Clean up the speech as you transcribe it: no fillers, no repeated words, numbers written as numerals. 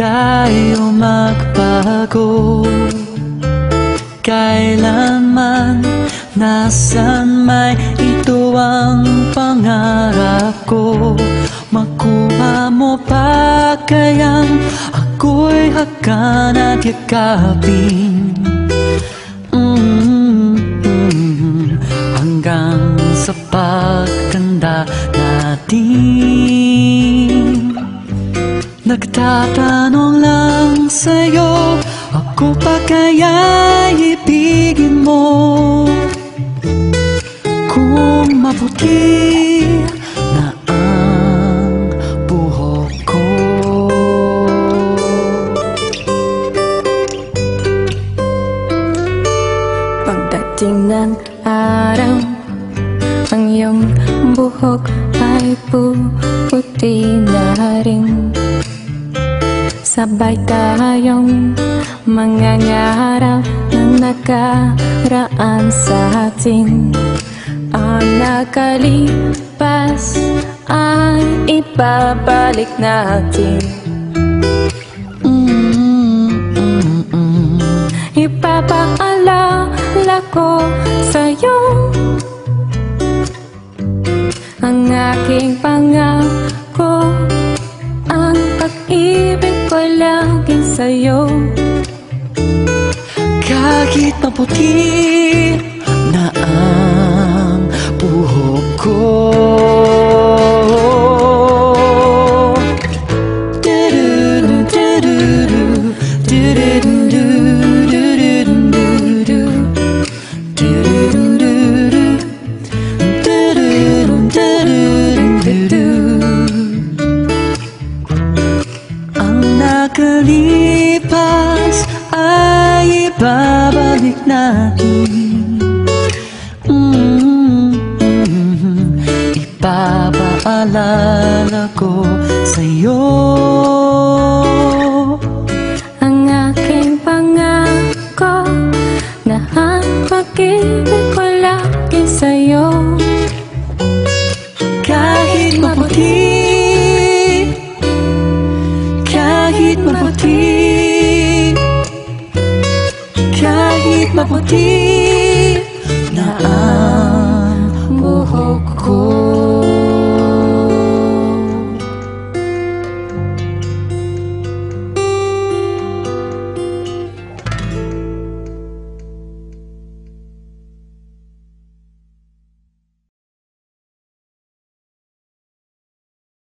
tayo magbago. Kailanman, nasan may ito ang pangarap ko. Makuha mo pa kayang ako'y hakan at yakapin, hanggang sa pagtanda natin. Nagtatanong lang sa'yo, ako pa kaya ibigin mo? Kung maputi na ang buhok ko. Pagdating ng araw, ang iyong buhok ay puputi na rin. Sabay tayong mangangarap ng nakaraan sa atin. Ang nakalipas ay ibabalik natin. Ipapaalala ko sa'yo ang aking pangako, ang pag-ibig ko lagi sa'yo. Kahit maputi na ang buhok ko, ang nakalipas ay ibabalik natin. Ipapaalala ko sa'yo ang aking pangako na ang pag-ibig ko lagi sa'yo. kahit maputi, kahit maputi, kahit maputi.